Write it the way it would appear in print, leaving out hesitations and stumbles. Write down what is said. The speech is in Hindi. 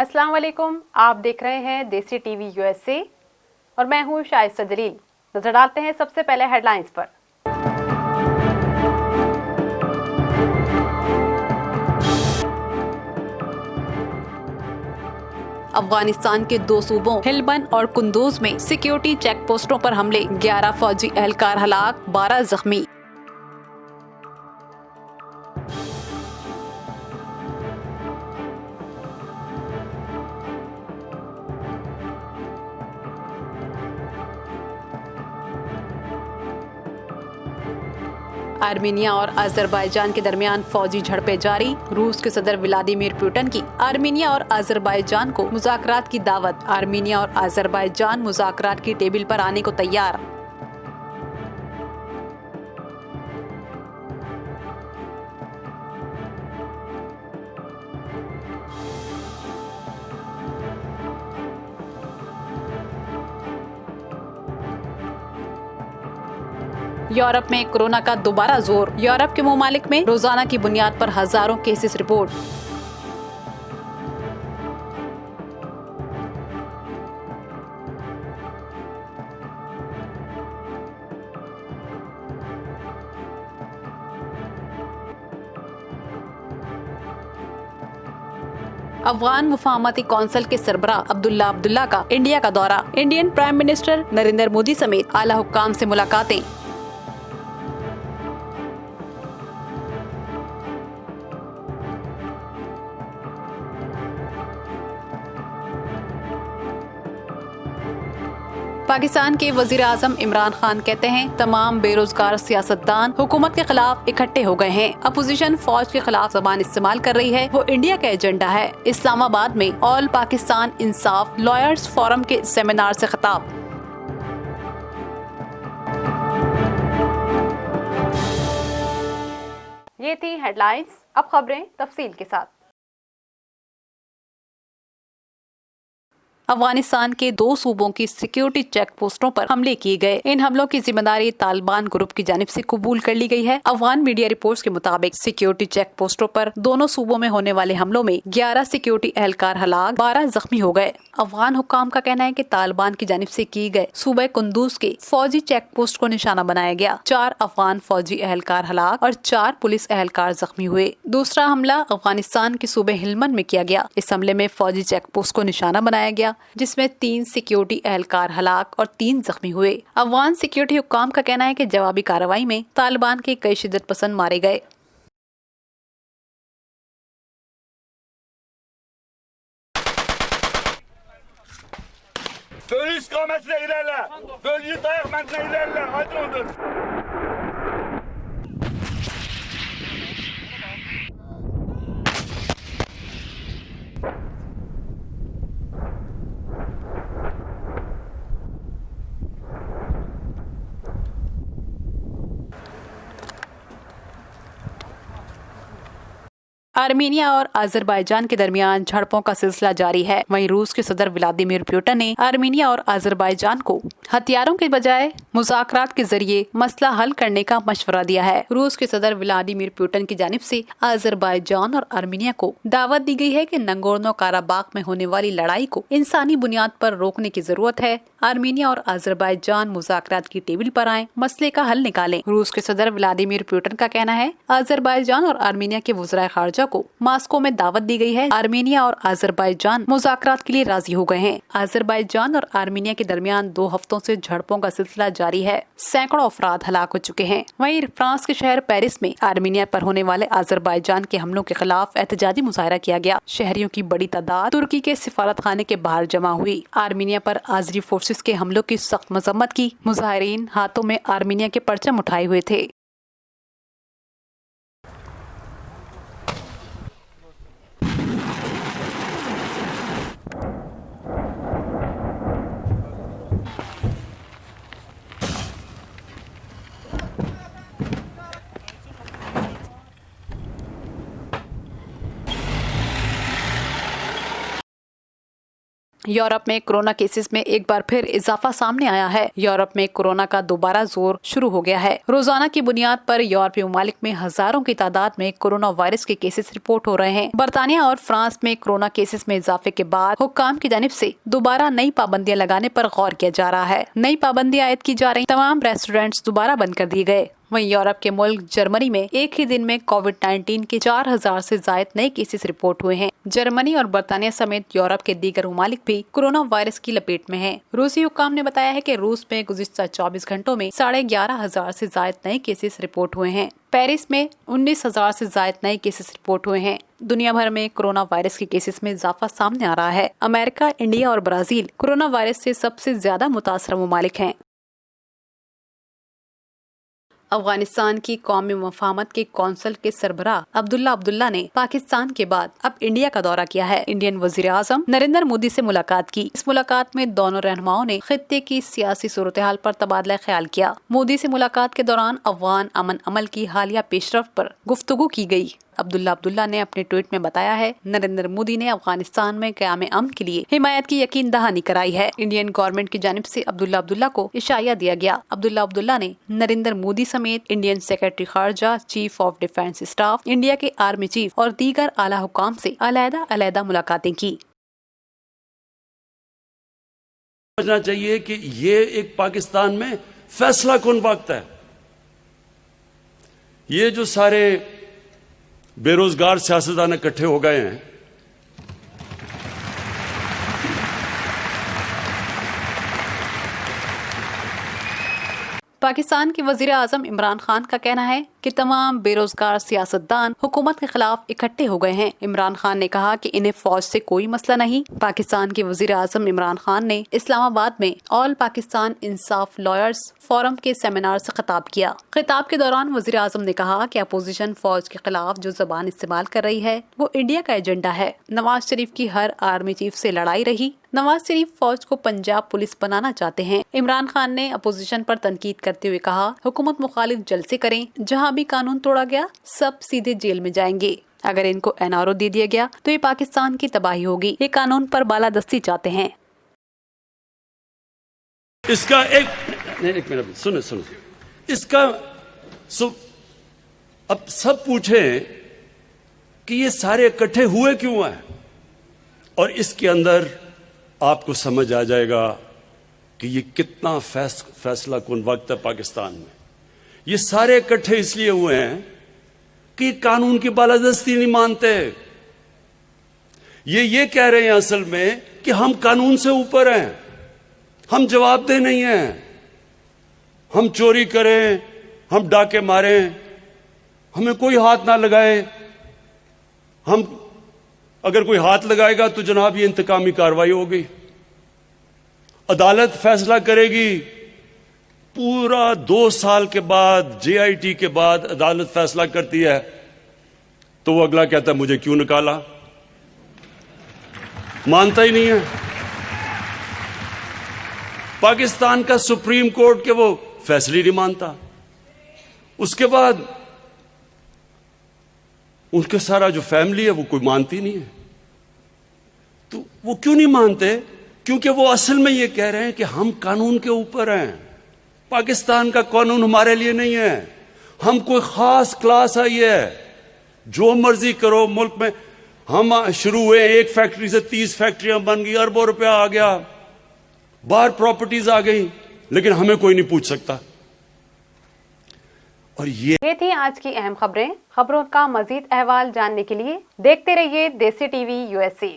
अस्सलाम वालेकुम। आप देख रहे हैं देसी टीवी यूएसए और मैं हूं शाइस्ता जलील। नजर डालते हैं सबसे पहले हेडलाइंस पर। अफगानिस्तान के दो सूबों हेल्मंड और कुंदूज में सिक्योरिटी चेक पोस्टों पर हमले, 11 फौजी एहलकार हलाक, 12 जख्मी। आर्मीनिया और अजरबैजान के दरमियान फौजी झड़पें जारी, रूस के सदर व्लादिमीर पुतिन की आर्मीनिया और अजरबैजान को मुज़ाकरात की दावत, आर्मीनिया और अजरबैजान मुज़ाकरात की टेबल पर आने को तैयार। यूरोप में कोरोना का दोबारा जोर, यूरोप के ममालिक में रोजाना की बुनियाद पर हजारों केसेस रिपोर्ट। अफगान मुफाहमती कौंसिल के सरबराह अब्दुल्ला अब्दुल्ला का इंडिया का दौरा, Indian prime minister Narendra Modi समेत आला हुक्काम से मुलाकातें। पाकिस्तान के वजीर आजम इमरान खान कहते हैं तमाम बेरोजगार सियासतदान हुकूमत के खिलाफ इकट्ठे हो गए हैं। अपोजिशन फौज के खिलाफ जबान इस्तेमाल कर रही है, वो इंडिया का एजेंडा है। इस्लामाबाद में ऑल पाकिस्तान इंसाफ लॉयर्स फोरम के सेमिनार से खिताब। ये थी हेडलाइंस, अब खबरें तफसील के साथ। अफगानिस्तान के दो सूबों की सिक्योरिटी चेक पोस्टों पर हमले किए गए। इन हमलों की जिम्मेदारी तालिबान ग्रुप की जानिब से कबूल कर ली गई है। अफगान मीडिया रिपोर्ट्स के मुताबिक सिक्योरिटी चेक पोस्टों पर दोनों सूबों में होने वाले हमलों में 11 सिक्योरिटी एहलकार हलाक, 12 जख्मी हो गए। अफगान हुक्काम का कहना है कि तालिबान की जानिब से किए गए सूबे कुंदूज के फौजी चेक पोस्ट को निशाना बनाया गया। 4 अफगान फौजी एहलकार हलाक और 4 पुलिस एहलकार जख्मी हुए। दूसरा हमला अफगानिस्तान के सूबे हेल्मंड में किया गया। इस हमले में फौजी चेक पोस्ट को निशाना बनाया गया, जिसमें 3 सिक्योरिटी एहलकार हलाक और 3 जख्मी हुए। अफगान सिक्योरिटी हुक्काम का कहना है कि जवाबी कार्रवाई में तालिबान के कई शिद्दत पसंद मारे गए। Bölge istikametine ilerle. Bölgeyi dayak mentine ilerle. Hadi oğlum. Armenia और अजरबैजान के दरमियान झड़पों का सिलसिला जारी है। वहीं रूस के सदर व्लादिमीर पुतिन ने आर्मीनिया और अजरबैजान को हथियारों के बजाय मुज़ाकरात के जरिए मसला हल करने का मशवरा दिया है। रूस के सदर व्लादिमीर पुतिन की जानिब से अजरबैजान और आर्मीनिया को दावत दी गई है कि नगोर्नो काराबाख में होने वाली लड़ाई को इंसानी बुनियाद पर रोकने की जरूरत है। आर्मीनिया और अजरबैजान मुज़ाकरात की टेबल पर आए, मसले का हल निकालें। रूस के सदर व्लादिमीर पुतिन का कहना है अजरबैजान और आर्मीनिया के वज़ीर खारजा को मास्को में दावत दी गई है। आर्मीनिया और अजरबैजान मुज़ाकरात के लिए राजी हो गए हैं। अजरबैजान और आर्मीनिया के दरमियान 2 हफ्तों से झड़पों का सिलसिला जारी है। सैकड़ों अफराद हलाक हो चुके हैं। वहीं फ्रांस के शहर पेरिस में आर्मीनिया पर होने वाले अजरबैजान के हमलों के खिलाफ एहतजाजी मुजाहरा किया गया। शहरियों की बड़ी तादाद तुर्की के सिफारत खाने के बाहर जमा हुई। आर्मीनिया पर आज़री फोर्सेस के हमलों की सख्त मजम्मत की। मुजाहिरीन हाथों में आर्मीनिया के परचम उठाए हुए थे। यूरोप में कोरोना केसेस में एक बार फिर इजाफा सामने आया है। यूरोप में कोरोना का दोबारा जोर शुरू हो गया है। रोजाना की बुनियाद पर यूरोपीय ममालिक में हजारों की तादाद में कोरोना वायरस के केसेस रिपोर्ट हो रहे हैं। बर्तानिया और फ्रांस में कोरोना केसेस में इजाफे के बाद हुक्काम की जानिब से दोबारा नई पाबंदियां लगाने पर गौर किया जा रहा है। नई पाबंदियां आयद की जा रही, तमाम रेस्टोरेंट्स दोबारा बंद कर दिए गए। वहीं यूरोप के मुल्क जर्मनी में एक ही दिन में कोविड-19 के 4000 से ज्यादा नए केसेस रिपोर्ट हुए हैं। जर्मनी और बर्तानिया समेत यूरोप के दीगर ममालिक भी कोरोना वायरस की लपेट में हैं। रूसी हुक्काम ने बताया है कि रूस में गुज़िश्ता 24 घंटों में 11,500 से ज्यादा नए केसेस रिपोर्ट हुए हैं। पेरिस में 19,000 से ज्यादा नए केसेस रिपोर्ट हुए हैं। दुनिया भर में कोरोना वायरस के केसेस में इजाफा सामने आ रहा है। अमेरिका, इंडिया और ब्राजील कोरोना वायरस से सबसे ज्यादा मुतासर ममालिक हैं। अफगानिस्तान की कौमी मफाहमत के कौंसल के सरबराह अब्दुल्ला अब्दुल्ला ने पाकिस्तान के बाद अब इंडिया का दौरा किया है। इंडियन वजीर आजम नरेंद्र मोदी से मुलाकात की। इस मुलाकात में दोनों रहनुमाओं ने खित्ते की सियासी सूरत हाल पर तबादला ख्याल किया। मोदी से मुलाकात के दौरान अफगान अमन अमल की हालिया पेशरफ्त पर गुफ्तगू की गयी। अब्दुल्ला अब्दुल्ला ने अपने ट्वीट में बताया है, नरेंद्र मोदी ने अफगानिस्तान में क़याम अमन के लिए हिमायत की यकीन दहानी कराई है। इंडियन गवर्नमेंट की जानिब से अब्दुल्ला अब्दुल्ला को इशारा दिया गया। अब्दुल्ला अब्दुल्ला ने नरेंद्र मोदी समेत इंडियन सेक्रेटरी खारजा, chief of defence staff, India के आर्मी चीफ और दीगर आला हुकाम से अलग-अलग मुलाकातें की। समझना चाहिए कि ये एक पाकिस्तान में फैसला कुन वक्त है। ये जो सारे बेरोजगार सियासतदान इकट्ठे हो गए हैं, पाकिस्तान के वजीर आजम इमरान खान का कहना है कि तमाम बेरोजगार सियासतदान हुकूमत के खिलाफ इकट्ठे हो गए हैं। इमरान खान ने कहा कि इन्हें फौज से कोई मसला नहीं। पाकिस्तान के वजीर आजम इमरान खान ने इस्लामाबाद में ऑल पाकिस्तान इंसाफ लॉयर्स फोरम के सेमिनार से खिताब किया। खिताब के दौरान वजीर आजम ने कहा कि अपोजिशन फौज के खिलाफ जो जबान इस्तेमाल कर रही है वो इंडिया का एजेंडा है। नवाज शरीफ की हर आर्मी चीफ से लड़ाई रही। नवाज शरीफ फौज को पंजाब पुलिस बनाना चाहते हैं। इमरान खान ने अपोजिशन पर तनकीद करते हुए कहा, हुकूमत मुखालिफ जलसे करें, जहां भी कानून तोड़ा गया सब सीधे जेल में जाएंगे। अगर इनको एनआरओ दे दिया गया तो ये पाकिस्तान की तबाही होगी। ये कानून पर बालादस्ती चाहते हैं। इसका एक मिनट सुनो इसका अब सब पूछे कि ये सारे इकट्ठे हुए क्यों हैं, और इसके अंदर आपको समझ आ जाएगा कि ये कितना फैसला कुन वक्त है पाकिस्तान में। ये सारे इकट्ठे इसलिए हुए हैं कि कानून की बालादस्ती नहीं मानते। ये कह रहे हैं असल में कि हम कानून से ऊपर हैं, हम जवाबदेह नहीं हैं। हम चोरी करें, हम डाके मारें, हमें कोई हाथ ना लगाए। हम अगर कोई हाथ लगाएगा तो जनाब ये इंतकामी कार्रवाई होगी। अदालत फैसला करेगी। पूरा 2 साल के बाद, जेआईटी के बाद अदालत फैसला करती है तो वो अगला कहता है मुझे क्यों निकाला। मानता ही नहीं है। पाकिस्तान का सुप्रीम कोर्ट के वो फैसले नहीं मानता। उसके बाद उनके सारा जो फैमिली है वो कोई मानती नहीं है। तो वो क्यों नहीं मानते? क्योंकि वो असल में ये कह रहे हैं कि हम कानून के ऊपर हैं। पाकिस्तान का कानून हमारे लिए नहीं है। हम कोई खास क्लास है, ये जो मर्जी करो मुल्क में। हम शुरू हुए एक फैक्ट्री से 30 फैक्ट्रियां बन गई, अरबों रुपया आ गया, बाहर प्रॉपर्टीज आ गई, लेकिन हमें कोई नहीं पूछ सकता। और ये थी आज की अहम खबरें। खबरों का मजीद अहवाल जानने के लिए देखते रहिए देसी टीवी USA।